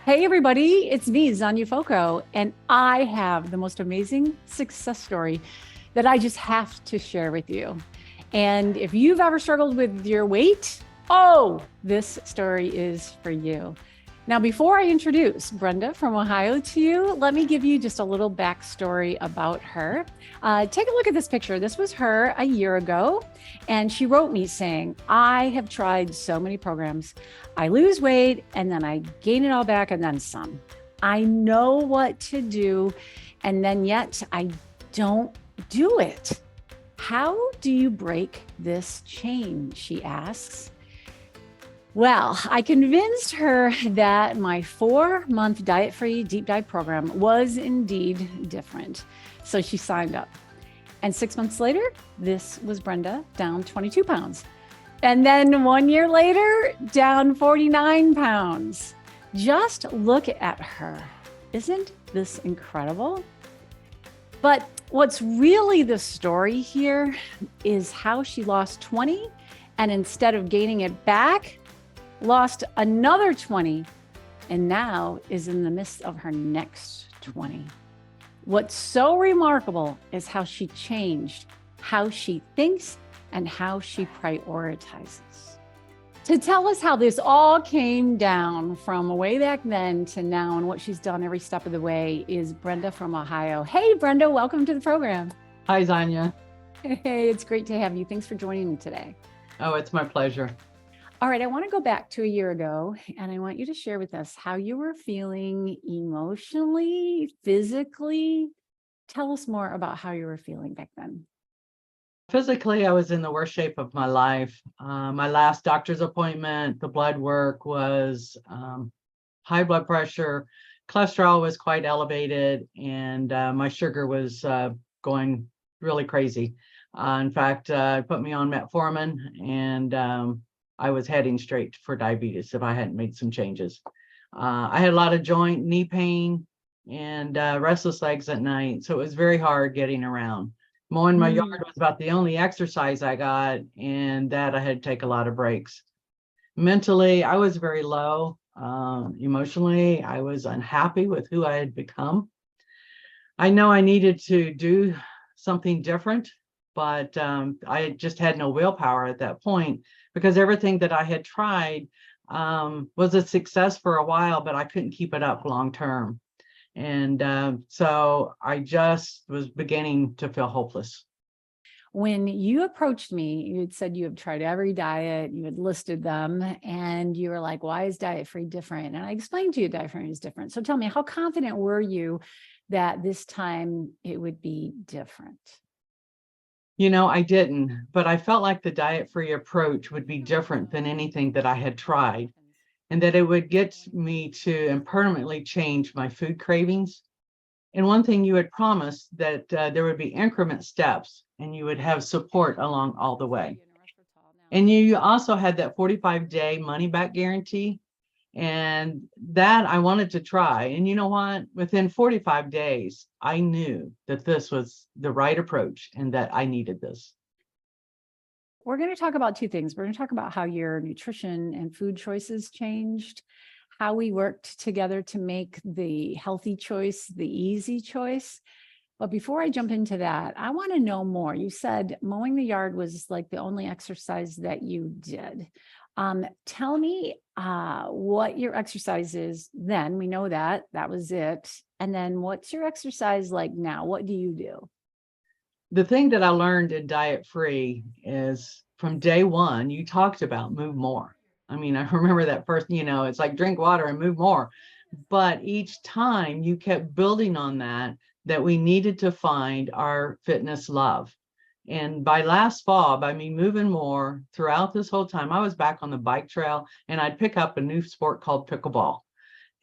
Hey everybody, it's me, Zonya Foco, and I have the most amazing success story that I just have to share with you. And if you've ever struggled with your weight, this story is for you. Now, before I introduce Brenda from Ohio to you, let me give you just a little backstory about her. Take a look at this picture. This was her a year ago, and she wrote me saying, I have tried so many programs. I lose weight, and then I gain it all back, and then some. I know what to do, and then yet I don't do it. How do you break this chain? She asks. Well, I convinced her that my 4-month diet-free deep dive program was indeed different. So she signed up. And 6 months later, this was Brenda, down 22 pounds. And then 1 year later, down 49 pounds. Just look at her. Isn't this incredible? But what's really the story here is how she lost 20, and instead of gaining it back, lost another 20, and now is in the midst of her next 20. What's so remarkable is how she changed, how she thinks, and how she prioritizes. To tell us how this all came down from way back then to now and what she's done every step of the way is Brenda from Ohio. Hey, Brenda, welcome to the program. Hi, Zonya. Hey, it's great to have you. Thanks for joining me today. Oh, it's my pleasure. All right, I want to go back to a year ago, and I want you to share with us how you were feeling emotionally, physically. Tell us more about how you were feeling back then. Physically, I was in the worst shape of my life. My last doctor's appointment, the blood work was high blood pressure, cholesterol was quite elevated, and my sugar was going really crazy. In fact, put me on metformin, and I was heading straight for diabetes if I hadn't made some changes. I had a lot of joint, knee pain, and restless legs at night. So it was very hard getting around. Mowing my yard was about the only exercise I got, and that I had to take a lot of breaks. Mentally, I was very low. Emotionally, I was unhappy with who I had become. I know I needed to do something different, but I just had no willpower at that point because everything that I had tried was a success for a while, but I couldn't keep it up long term. And so I just was beginning to feel hopeless. When you approached me, you had said you had tried every diet, you had listed them, and you were like, why is diet-free different? And I explained to you diet-free is different. So tell me, how confident were you that this time it would be different? You know, I didn't, but I felt like the diet-free approach would be different than anything that I had tried, and that it would get me to and permanently change my food cravings. And one thing you had promised that there would be increment steps and you would have support along all the way. And you also had that 45-day money back guarantee. And that I wanted to try. And you know what? Within 45 days, I knew that this was the right approach and that I needed this. We're going to talk about two things. We're going to talk about how your nutrition and food choices changed, how we worked together to make the healthy choice the easy choice. But before I jump into that, I want to know more. You said mowing the yard was like the only exercise that you did. Tell me what your exercise is then. We know that was it. And then what's your exercise like now? What do you do? The thing that I learned in diet free is from day one, you talked about move more. I mean, I remember that first, it's like drink water and move more. But each time you kept building on that we needed to find our fitness love. And by last fall, by me moving more throughout this whole time, I was back on the bike trail and I'd pick up a new sport called pickleball.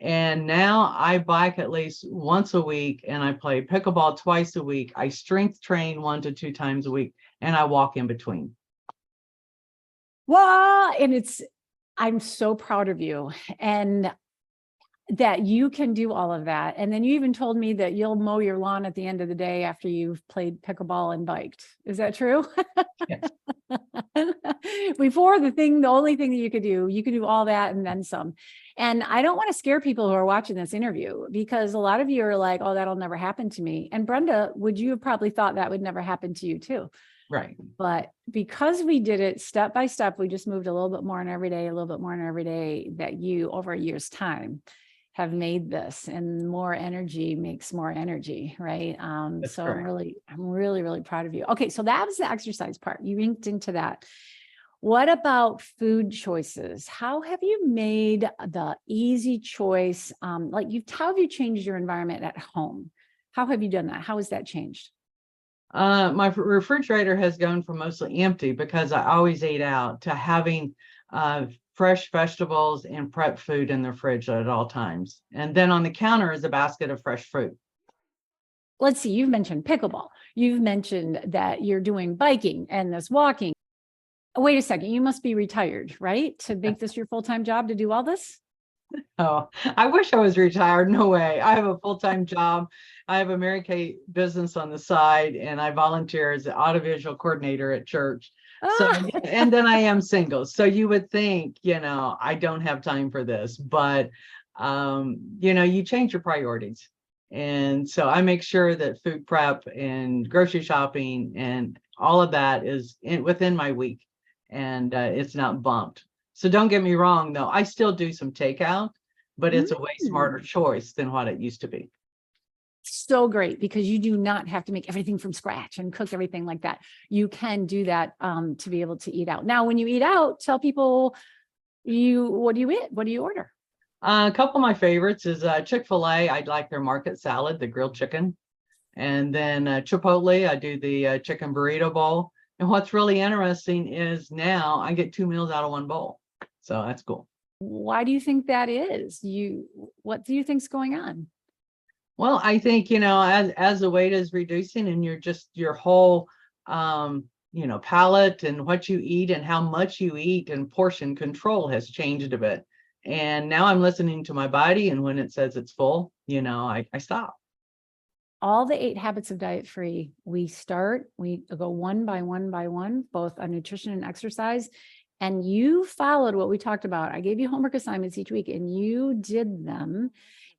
And now I bike at least once a week and I play pickleball twice a week. I strength train 1 to 2 times a week and I walk in between. Well, and I'm so proud of you and that you can do all of that. And then you even told me that you'll mow your lawn at the end of the day after you've played pickleball and biked. Is that true? Yes. Before the only thing that you could do all that and then some. And I don't want to scare people who are watching this interview, because a lot of you are like, oh, that'll never happen to me. And Brenda, would you have probably thought that would never happen to you too? Right. But because we did it step by step, we just moved a little bit more in every day, a little bit more in every day, that you over a year's time have made this, and more energy makes more energy, right? That's So correct. I'm really proud of you. Okay, so that was the exercise part. You linked into that. What about food choices? How have you made the easy choice? How have you changed your environment at home? How have you done that? How has that changed? My refrigerator has gone from mostly empty because I always ate out to having fresh vegetables and prep food in the fridge at all times. And then on the counter is a basket of fresh fruit. Let's see, you've mentioned pickleball. You've mentioned that you're doing biking and this walking. Oh, wait a second, you must be retired, right? To make this your full-time job to do all this? Oh, I wish I was retired. No way. I have a full-time job. I have a Mary Kay business on the side, and I volunteer as an audiovisual coordinator at church. So, Ah, and then I am single. So you would think, I don't have time for this, but you change your priorities. And so I make sure that food prep and grocery shopping and all of that is within my week, and it's not bumped. So don't get me wrong, though. I still do some takeout, but it's a way smarter mm. choice than what it used to be. So great, because you do not have to make everything from scratch and cook everything like that. You can do that to be able to eat out. Now, when you eat out, tell people what do you eat? What do you order? A couple of my favorites is Chick-fil-A. I like their market salad, the grilled chicken. And then Chipotle, I do the chicken burrito bowl. And what's really interesting is now I get 2 meals out of one bowl. So that's cool. Why do you think that is? What do you think's going on? Well, I think, as the weight is reducing and your whole, palate and what you eat and how much you eat and portion control has changed a bit. And now I'm listening to my body. And when it says it's full, I stop. All the 8 habits of diet free, we go one by one, both on nutrition and exercise. And you followed what we talked about. I gave you homework assignments each week and you did them.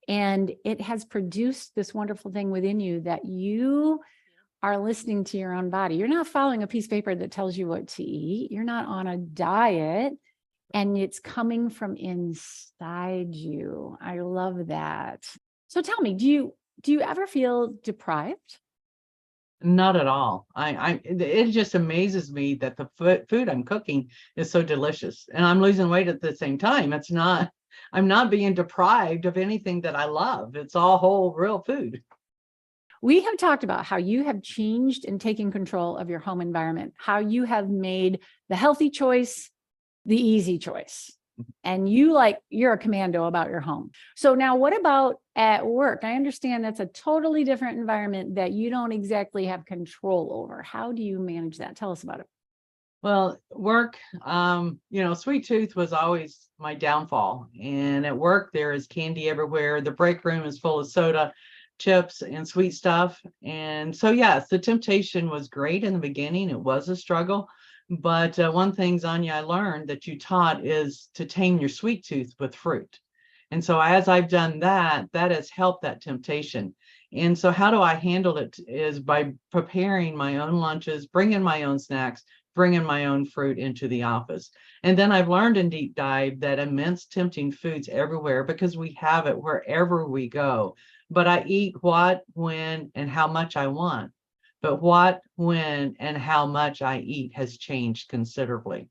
And it has produced this wonderful thing within you that you are listening to your own body. You're not following a piece of paper that tells you what to eat. You're not on a diet, and it's coming from inside you. I love that. So tell me, do you ever feel deprived? Not at all. It just amazes me that the food I'm cooking is so delicious, and I'm losing weight at the same time. I'm not being deprived of anything that I love. It's all whole, real food. We have talked about how you have changed and taken control of your home environment, how you have made the healthy choice the easy choice. And you're a commando about your home. So now what about at work? I understand that's a totally different environment that you don't exactly have control over. How do you manage that? Tell us about it. Well, work, sweet tooth was always my downfall. And at work, there is candy everywhere. The break room is full of soda, chips, and sweet stuff. And so, yes, the temptation was great in the beginning. It was a struggle. But one thing, Zonya, I learned that you taught is to tame your sweet tooth with fruit. And so as I've done that, that has helped that temptation. And so how do I handle it is by preparing my own lunches, bringing my own snacks, bringing my own fruit into the office. And then I've learned in deep dive that immense tempting foods everywhere because we have it wherever we go. But I eat what, when, and how much I want. But what, when, and how much I eat has changed considerably.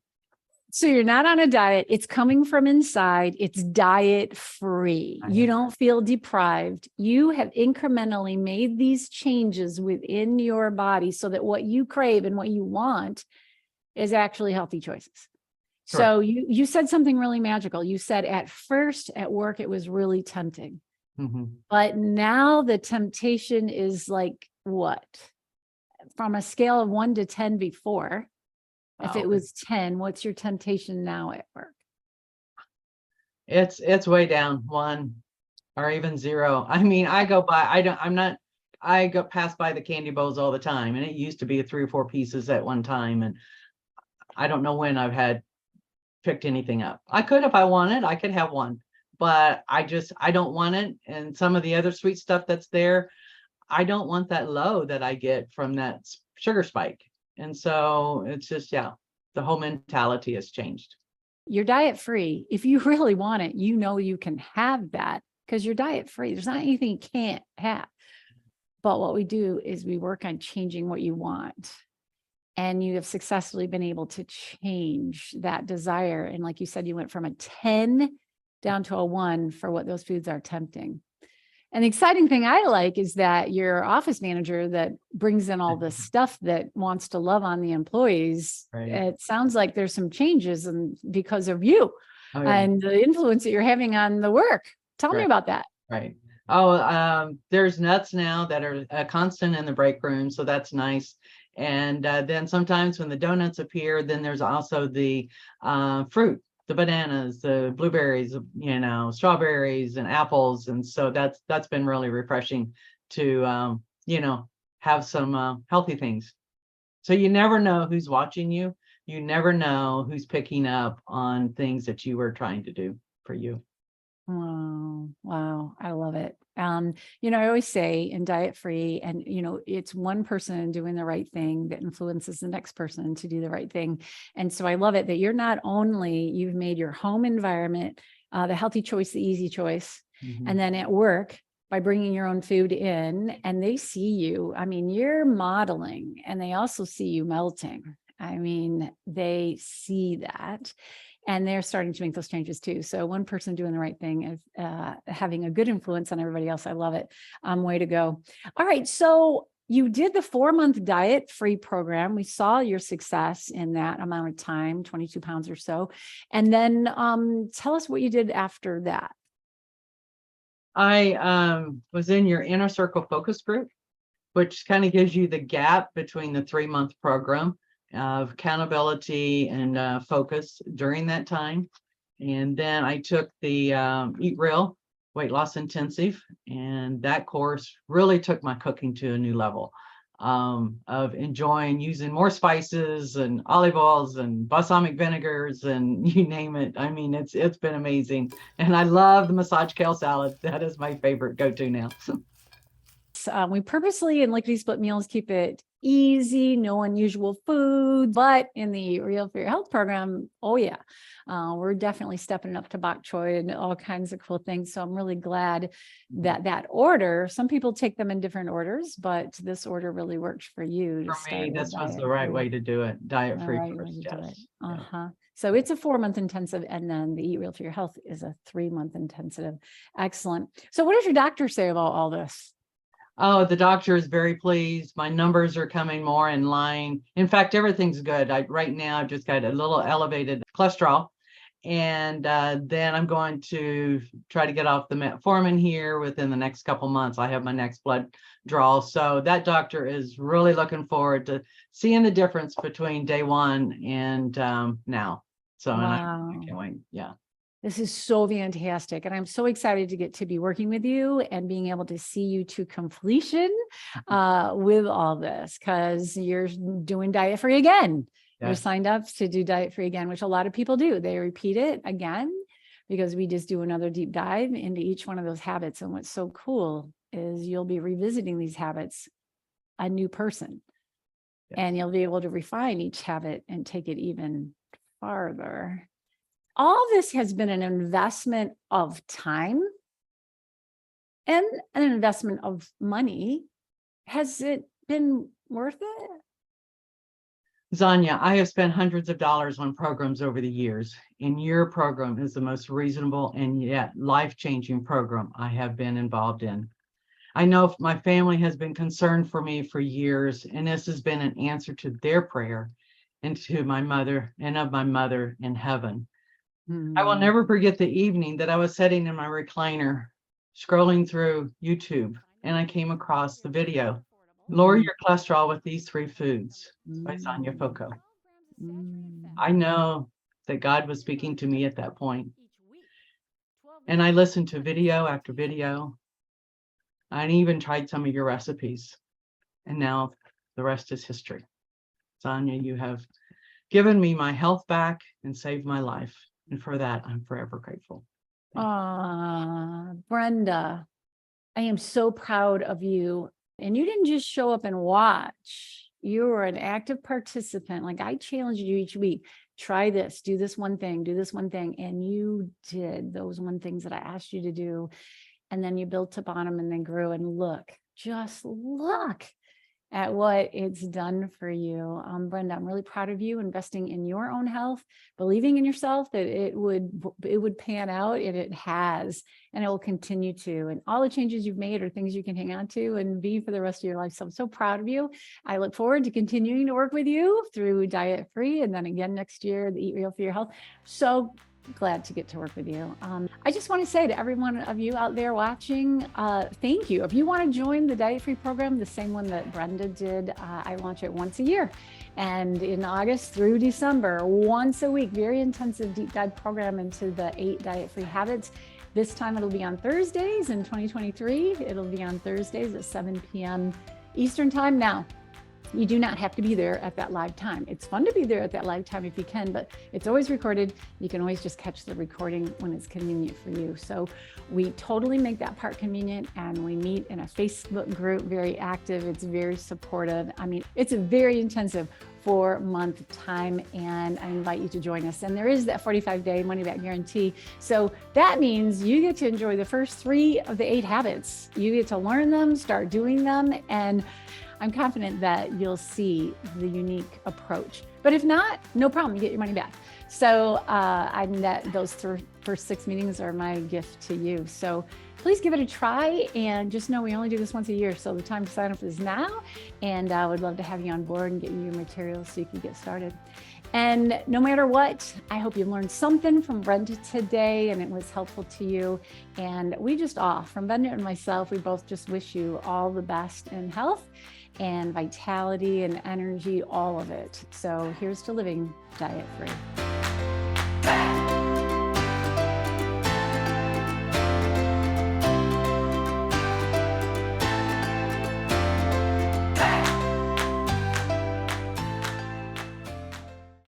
So you're not on a diet. It's coming from inside. It's diet free. You don't feel deprived. You have incrementally made these changes within your body so that what you crave and what you want is actually healthy choices. Correct. So you said something really magical. You said at first at work, it was really tempting, but now the temptation is like what? From a scale of 1 to 10 before, if it was 10, what's your temptation now at work? It's way down 1 or even 0. I mean, I go pass by the candy bowls all the time, and it used to be 3 or 4 pieces at one time. And I don't know when I've had picked anything up. I could, if I wanted, I could have one, but I don't want it. And some of the other sweet stuff that's there, I don't want that low that I get from that sugar spike. And so it's just, yeah, the whole mentality has changed. You're diet free. If you really want it, you know you can have that because you're diet free. There's not anything you can't have. But what we do is we work on changing what you want. And you have successfully been able to change that desire. And like you said, you went from a 10 down to a 1 for what those foods are tempting. And the exciting thing I like is that your office manager that brings in all this stuff that wants to love on the employees, Right. It sounds like there's some changes and because of you Oh, yeah. and the influence that you're having on the work. Tell me Right. about that. Right. Oh, there's nuts now that are a constant in the break room, so that's nice. And then sometimes when the donuts appear, then there's also the fruit, the bananas, the blueberries, strawberries and apples. And so that's been really refreshing to have some healthy things. So you never know who's watching you. You never know who's picking up on things that you were trying to do for you. Wow. I love it. I always say in diet free, and it's one person doing the right thing that influences the next person to do the right thing. And so I love it that you've made your home environment, the healthy choice, the easy choice. Mhm. And then at work, by bringing your own food in and they see you, you're modeling and they also see you melting. They see that. And they're starting to make those changes too. So one person doing the right thing is having a good influence on everybody else. I love it. Way to go. All right. So you did the 4-month diet-free program. We saw your success in that amount of time, 22 pounds or so. And then tell us what you did after that. I was in your inner circle focus group, which kind of gives you the gap between the 3-month program of accountability and focus during that time. And then I took the Eat Real Weight Loss Intensive, and that course really took my cooking to a new level of enjoying using more spices and olive oils and balsamic vinegars and you name it. It's been amazing. And I love the massage kale salad. That is my favorite go-to now. We purposely in lickety split meals keep it easy, no unusual food. But in the Real for Your Health program, oh yeah, we're definitely stepping up to bok choy and all kinds of cool things. So I'm really glad that order. Some people take them in different orders, but this order really works for you. For me, this was the right way to do it. Diet free first, yes. So it's a 4-month intensive, and then the Eat Real for Your Health is a 3-month intensive. Excellent. So what does your doctor say about all this? Oh, the doctor is very pleased. My numbers are coming more in line. In fact, everything's good. Right now, I've just got a little elevated cholesterol. And then I'm going to try to get off the metformin here within the next couple months. I have my next blood draw. So that doctor is really looking forward to seeing the difference between day one and now. So and I can't wait. Yeah. This is so fantastic. And I'm so excited to get to be working with you and being able to see you to completion with all this, because you're doing diet free again. Yes. You're signed up to do diet free again, which a lot of people do. They repeat it again because we just do another deep dive into each one of those habits. And what's so cool is you'll be revisiting these habits a new person. Yes. And you'll be able to refine each habit and take it even farther. All this has been an investment of time and an investment of money. Has it been worth it? Zonya, I have spent hundreds of dollars on programs over the years, and your program is the most reasonable and yet life-changing program I have been involved in. I know my family has been concerned for me for years, and this has been an answer to their prayer and to my mother and of my mother in heaven. I will never forget the evening that I was sitting in my recliner, scrolling through YouTube, and I came across the video, Lower Your Cholesterol with These 3 Foods by Zonya Foco. I know that God was speaking to me at that point. And I listened to video after video. I even tried some of your recipes. And now the rest is history. Zonya, you have given me my health back and saved my life. And for that, I'm forever grateful. Brenda, I am so proud of you. And you didn't just show up and watch. You were an active participant. Like I challenged you each week, try this, do this one thing, do this one thing. And you did those one things that I asked you to do. And then you built up on them and then grew, and just look at what it's done for you. Brenda, I'm really proud of you investing in your own health, believing in yourself that it would pan out, and it has, and it will continue to. And all the changes you've made are things you can hang on to and be for the rest of your life. So I'm so proud of you. I look forward to continuing to work with you through Diet Free, and then again next year, the Eat Real for Your Health. So glad to get to work with you. I just want to say to every one of you out there watching, thank you. If you want to join the Diet Free program, the same one that Brenda did, I launch it once a year. And in August through December, once a week, very intensive deep dive program into the 8 Diet Free habits. This time it'll be on Thursdays in 2023. It'll be on Thursdays at 7 p.m. Eastern time. Now, you do not have to be there at that live time. It's fun to be there at that live time if you can, but it's always recorded. You can always just catch the recording when it's convenient for you. So we totally make that part convenient, and we meet in a Facebook group, very active. It's very supportive. I mean, it's a very intensive 4-month time, and I invite you to join us. And there is that 45-day money-back guarantee. So that means you get to enjoy the first 3 of the 8 habits. You get to learn them, start doing them, and I'm confident that you'll see the unique approach. But if not, no problem, you get your money back. So those first 6 meetings are my gift to you. So please give it a try, and just know we only do this once a year. So the time to sign up is now, and I would love to have you on board and get you your materials so you can get started. And no matter what, I hope you learned something from Brenda today and it was helpful to you. And we just all, from Brenda and myself, we both just wish you all the best in health and vitality and energy, all of it. So here's to living diet free.